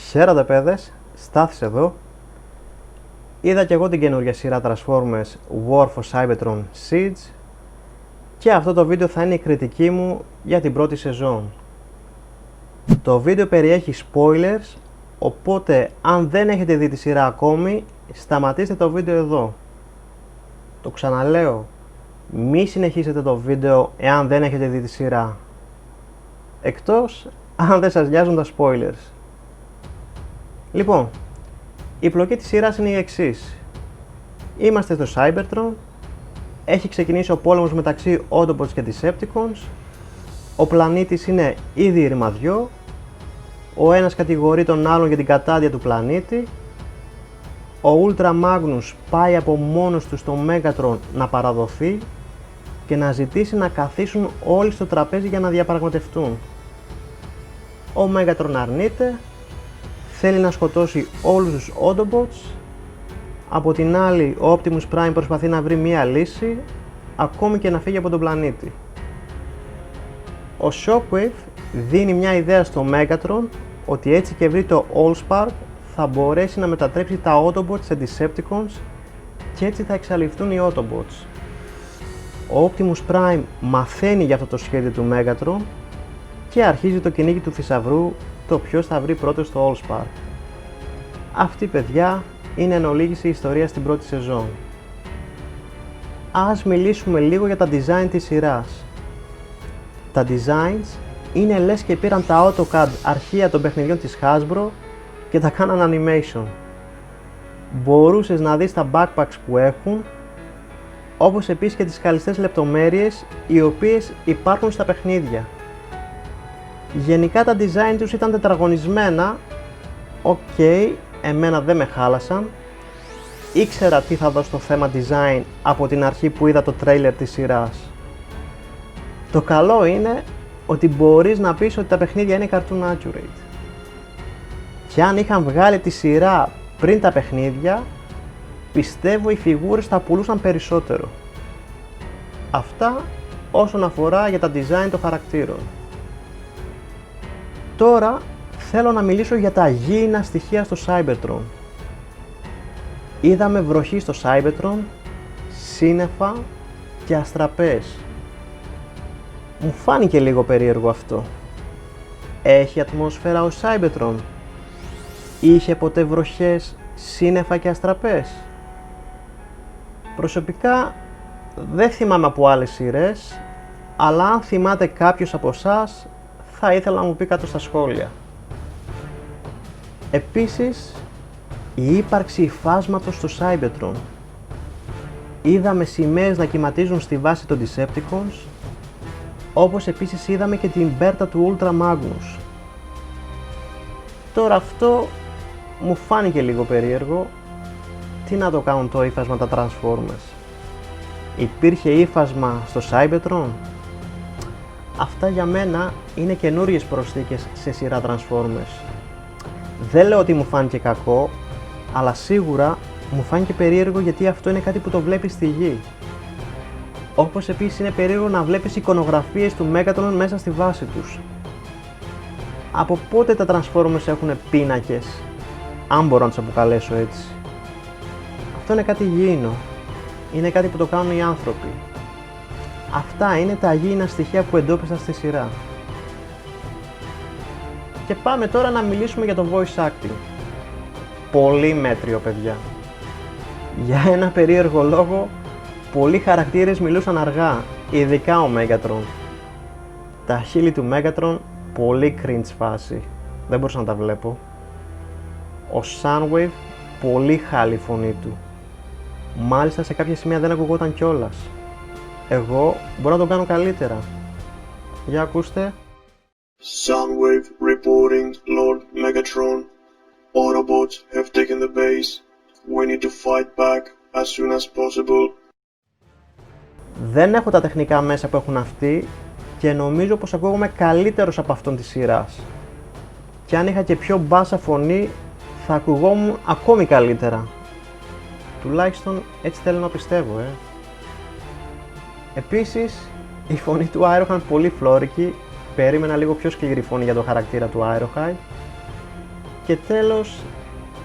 Χαίρετε παιδες, Στάθης εδώ. Είδα και εγώ την καινούργια σειρά Transformers War for Cybertron Siege και αυτό το βίντεο θα είναι η κριτική μου για την πρώτη σεζόν. Το βίντεο περιέχει spoilers, οπότε αν δεν έχετε δει τη σειρά ακόμη, σταματήστε το βίντεο εδώ. Το ξαναλέω, μη συνεχίσετε το βίντεο εάν δεν έχετε δει τη σειρά. Εκτός αν δεν σας νοιάζουν τα spoilers. Λοιπόν, η πλοκή της σειράς είναι η εξής. Είμαστε στο Cybertron, έχει ξεκινήσει ο πόλεμος μεταξύ Autobots και Decepticons, ο πλανήτης είναι ήδη ρημαδιό, ο ένας κατηγορεί τον άλλον για την κατάδεια του πλανήτη, ο Ultra Magnus πάει από μόνος του στο Megatron να παραδοθεί και να ζητήσει να καθίσουν όλοι στο τραπέζι για να διαπραγματευτούν. Ο Megatron αρνείται, θέλει να σκοτώσει όλους τους Autobots. Από την άλλη, ο Optimus Prime προσπαθεί να βρει μία λύση, ακόμη και να φύγει από τον πλανήτη. Ο Shockwave δίνει μια ιδέα στο Megatron ότι έτσι και βρει το Allspark θα μπορέσει να μετατρέψει τα Autobots σε Decepticons και έτσι θα εξαλειφθούν οι Autobots. Ο Optimus Prime μαθαίνει για αυτό το σχέδιο του Megatron και αρχίζει το κυνήγι του θησαυρού, το ποιος θα βρει πρώτος το Allspark. Αυτή, παιδιά, είναι εν ολίγηση η ιστορία στην πρώτη σεζόν. Ας μιλήσουμε λίγο για τα design της σειράς. Τα designs είναι λες και πήραν τα AutoCAD αρχεία των παιχνιδιών της Hasbro και τα κάναν animation. Μπορούσες να δεις τα backpacks που έχουν, όπως επίσης και τις καλιστές λεπτομέρειες οι οποίες υπάρχουν στα παιχνίδια. Γενικά τα design τους ήταν τετραγωνισμένα, εμένα δεν με χάλασαν. Ήξερα τι θα δω στο θέμα design από την αρχή που είδα το trailer της σειράς. Το καλό είναι ότι μπορείς να πεις ότι τα παιχνίδια είναι cartoon accurate. Και αν είχαν βγάλει τη σειρά πριν τα παιχνίδια, πιστεύω οι φιγούρες θα πουλούσαν περισσότερο. Αυτά όσον αφορά για τα design των χαρακτήρων. Τώρα θέλω να μιλήσω για τα γήινα στοιχεία στο Cybertron. Είδαμε βροχή στο Cybertron, σύννεφα και αστραπές. Μου φάνηκε λίγο περίεργο αυτό. Έχει ατμόσφαιρα ο Cybertron? Είχε ποτέ βροχές, σύννεφα και αστραπές? Προσωπικά δεν θυμάμαι από άλλες σειρές, αλλά αν θυμάται κάποιος από εσάς, θα ήθελα να μου πει κάτω στα σχόλια. Επίσης, η ύπαρξη υφάσματος στο Cybertron. Είδαμε σημαίες να κυματίζουν στη βάση των Decepticons, όπως επίσης είδαμε και την μπέρτα του Ultra Magnus. Τώρα αυτό μου φάνηκε λίγο περίεργο. Τι να το κάνουν το ύφασμα τα Transformers? Υπήρχε ύφασμα στο Cybertron? Αυτά για μένα είναι καινούριες προσθήκες σε σειρά Transformers. Δεν λέω ότι μου φάνηκε κακό, αλλά σίγουρα μου φάνηκε περίεργο γιατί αυτό είναι κάτι που το βλέπεις στη γη. Όπως επίσης είναι περίεργο να βλέπεις εικονογραφίες του Megatron μέσα στη βάση τους. Από πότε τα Transformers έχουν πίνακες, αν μπορώ να τους αποκαλέσω έτσι? Αυτό είναι κάτι γήινο. Είναι κάτι που το κάνουν οι άνθρωποι. Αυτά είναι τα γήινα στοιχεία που εντόπισα στη σειρά. Και πάμε τώρα να μιλήσουμε για το voice acting. Πολύ μέτριο, παιδιά. Για ένα περίεργο λόγο, πολλοί χαρακτήρες μιλούσαν αργά, ειδικά ο Megatron. Τα χείλη του Megatron, πολύ cringe φάση. Δεν μπορούσα να τα βλέπω. Ο Soundwave, πολύ χάλη η φωνή του. Μάλιστα σε κάποια σημεία δεν ακουγόταν κιόλας. Εγώ μπορώ να το κάνω καλύτερα. Για ακούστε. Soundwave reporting, Lord Megatron. Autobots have taken the base. We need to fight back as soon as possible. Δεν έχω τα τεχνικά μέσα που έχουν αυτοί και νομίζω πως ακούγομαι καλύτερος από αυτόν της σειράς. Και αν είχα και πιο μπάσα φωνή θα ακουγόμουν ακόμη καλύτερα. Τουλάχιστον έτσι θέλω να πιστεύω, Επίσης, η φωνή του Ironhide πολύ φλόρικη, περίμενα λίγο πιο σκληρή φωνή για το χαρακτήρα του Ironhide. Και τέλος,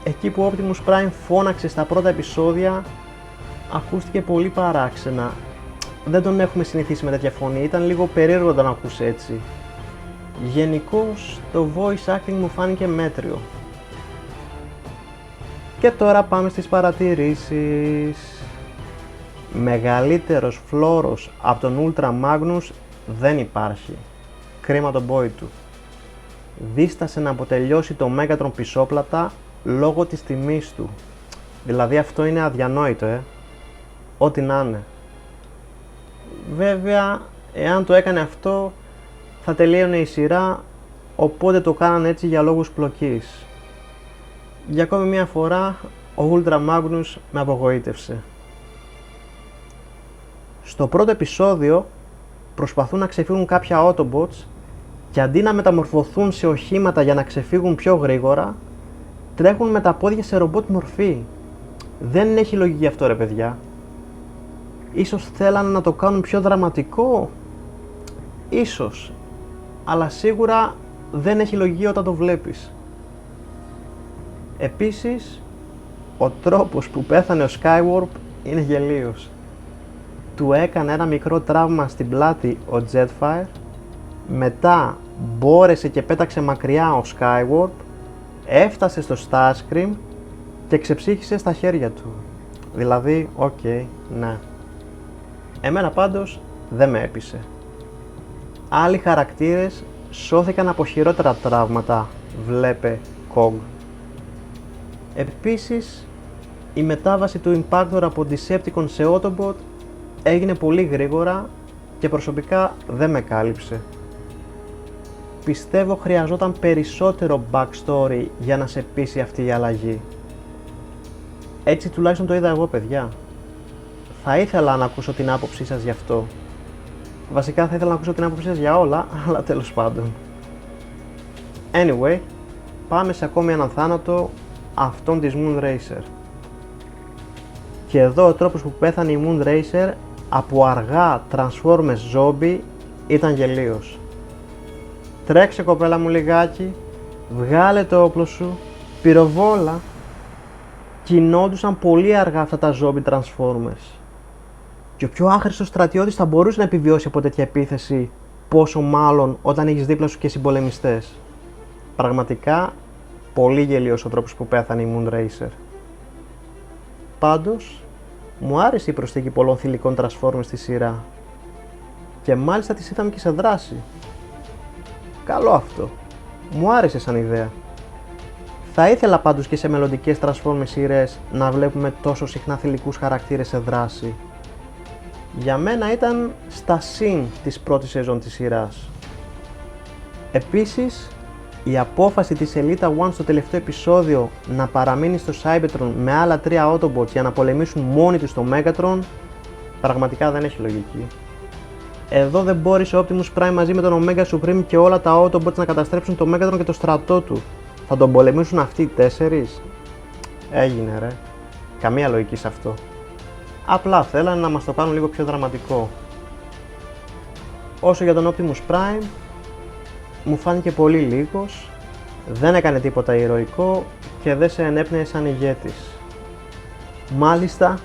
εκεί που ο Optimus Prime φώναξε στα πρώτα επεισόδια, ακούστηκε πολύ παράξενα. Δεν τον έχουμε συνηθίσει με τέτοια φωνή, ήταν λίγο περίεργο να τον ακούς έτσι. Γενικώς το voice acting μου φάνηκε μέτριο. Και τώρα πάμε στις παρατηρήσεις. Μεγαλύτερος φλόρος από τον Ultra Magnus δεν υπάρχει. Κρίμα τον boy του. Δίστασε να αποτελειώσει το Megatron πισόπλατα λόγω της τιμής του. Δηλαδή αυτό είναι αδιανόητο, Ό,τι να είναι. Βέβαια, εάν το έκανε αυτό, θα τελείωνε η σειρά, οπότε το κάνανε έτσι για λόγους πλοκής. Για ακόμη μια φορά, ο Ultra Magnus με απογοήτευσε. Στο πρώτο επεισόδιο, προσπαθούν να ξεφύγουν κάποια Autobots και αντί να μεταμορφωθούν σε οχήματα για να ξεφύγουν πιο γρήγορα, τρέχουν με τα πόδια σε ρομπότ μορφή. Δεν έχει λογική αυτό, ρε παιδιά. Ίσως θέλανε να το κάνουν πιο δραματικό. Ίσως. Αλλά σίγουρα δεν έχει λογική όταν το βλέπεις. Επίσης, ο τρόπος που πέθανε ο Skywarp είναι γελίος. Του έκανε ένα μικρό τραύμα στην πλάτη ο Jetfire, μετά μπόρεσε και πέταξε μακριά ο Skywarp, έφτασε στο Starscream και ξεψύχησε στα χέρια του. Δηλαδή, ναι. Εμένα πάντως δεν με έπεισε. Άλλοι χαρακτήρες σώθηκαν από χειρότερα τραύματα, βλέπε Cog. Επίσης, η μετάβαση του Impactor από Decepticon σε Autobot έγινε πολύ γρήγορα και προσωπικά δεν με κάλυψε. Πιστεύω χρειαζόταν περισσότερο backstory για να σε πείσει αυτή η αλλαγή. Έτσι τουλάχιστον το είδα εγώ, παιδιά. Θα ήθελα να ακούσω την άποψή σας γι' αυτό. Βασικά θα ήθελα να ακούσω την άποψή σας για όλα, αλλά τέλος πάντων. Anyway, πάμε σε ακόμη έναν θάνατο, αυτόν της Moonracer. Και εδώ ο τρόπος που πέθανε η Moonracer από αργά Transformers Zombie ήταν γελίος. Τρέξε κοπέλα μου λιγάκι, βγάλε το όπλο σου, πυροβόλα. Κινόντουσαν πολύ αργά αυτά τα Zombie Transformers. Και ο πιο άχρηστος στρατιώτης θα μπορούσε να επιβιώσει από τέτοια επίθεση, πόσο μάλλον όταν έχεις δίπλα σου και συμπολεμιστές. Πραγματικά, πολύ γελίος ο τρόπος που πέθανε η Moonracer. Πάντως, μου άρεσε η προσθήκη πολλών θηλυκών Transformers στη σειρά. Και μάλιστα τις είδαμε και σε δράση. Καλό αυτό. Μου άρεσε σαν ιδέα. Θα ήθελα πάντως και σε μελλοντικές Transformers σειρές να βλέπουμε τόσο συχνά θηλυκούς χαρακτήρες σε δράση. Για μένα ήταν στα συν της πρώτης σεζόν της σειράς. Επίσης, η απόφαση της Elita One στο τελευταίο επεισόδιο να παραμείνει στο Cybertron με άλλα 3 Autobots για να πολεμήσουν μόνοι τους στο Megatron, πραγματικά δεν έχει λογική. Εδώ δεν μπόρεσε ο Optimus Prime μαζί με τον Omega Supreme και όλα τα Autobots να καταστρέψουν το Megatron και το στρατό του. Θα τον πολεμήσουν αυτοί οι 4? Έγινε ρε. Καμία λογική σε αυτό. Απλά θέλανε να μας το κάνουν λίγο πιο δραματικό. Όσο για τον Optimus Prime, μου φάνηκε πολύ λίγος, δεν έκανε τίποτα ηρωικό και δεν σε ενέπνεε σαν ηγέτης. Μάλιστα,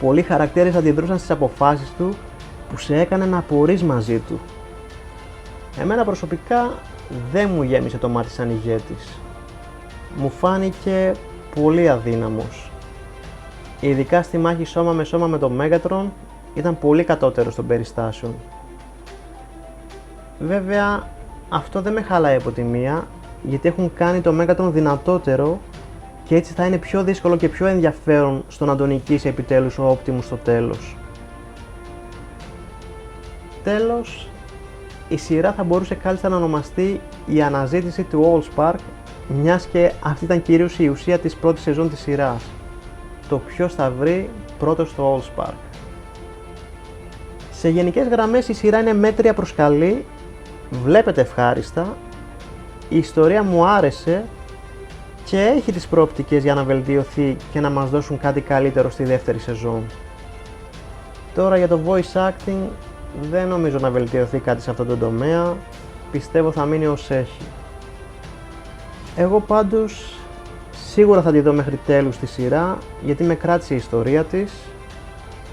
πολλοί χαρακτήρες αντιδρούσαν στις αποφάσεις του που σε έκανε να απορείς μαζί του. Εμένα προσωπικά δεν μου γέμισε το μάτι σαν ηγέτης. Μου φάνηκε πολύ αδύναμος. Ειδικά στη μάχη σώμα με σώμα με τον Megatron ήταν πολύ κατώτερος των περιστάσεων. Βέβαια, αυτό δεν με χαλάει από τη μία, γιατί έχουν κάνει το Megatron δυνατότερο και έτσι θα είναι πιο δύσκολο και πιο ενδιαφέρον στο να τον νικήσει επιτέλους ο Optimus στο τέλος. Τέλος, η σειρά θα μπορούσε κάλλιστα να ονομαστεί η αναζήτηση του Allspark, μιας και αυτή ήταν κυρίως η ουσία της πρώτης σεζόν της σειράς. Το ποιος θα βρει πρώτος το Allspark. Σε γενικές γραμμές η σειρά είναι μέτρια προς καλή, βλέπετε ευχάριστα, η ιστορία μου άρεσε και έχει τις προοπτικές για να βελτιωθεί και να μας δώσουν κάτι καλύτερο στη δεύτερη σεζόν. Τώρα για το voice acting δεν νομίζω να βελτιωθεί κάτι σε αυτό το τομέα, πιστεύω θα μείνει ως έχει. Εγώ πάντως Σίγουρα θα τη δω μέχρι τέλους τη σειρά, γιατί με κράτησε η ιστορία της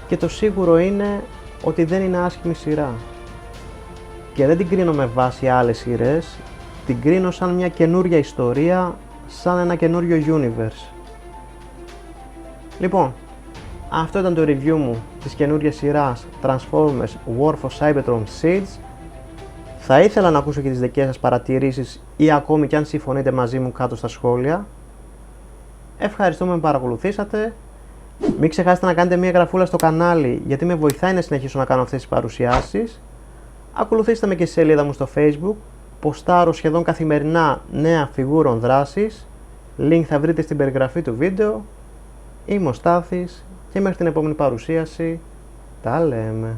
και το σίγουρο είναι ότι δεν είναι άσχημη σειρά. Και δεν την κρίνω με βάση άλλες σειρές, την κρίνω σαν μια καινούρια ιστορία, σαν ένα καινούριο universe. Λοιπόν, αυτό ήταν το review μου της καινούριας σειράς Transformers War for Cybertron Siege. Θα ήθελα να ακούσω και τις δικές σας παρατηρήσεις ή ακόμη και αν συμφωνείτε μαζί μου κάτω στα σχόλια. Ευχαριστούμε που με παρακολουθήσατε. Μην ξεχάσετε να κάνετε μια γραφούλα στο κανάλι, γιατί με βοηθάει να συνεχίσω να κάνω αυτές τις παρουσιάσεις. Ακολουθήστε με και στη σελίδα μου στο Facebook, ποστάρω σχεδόν καθημερινά νέα φιγούρων δράσης. Link θα βρείτε στην περιγραφή του βίντεο. Είμαι ο Στάθης και μέχρι την επόμενη παρουσίαση τα λέμε.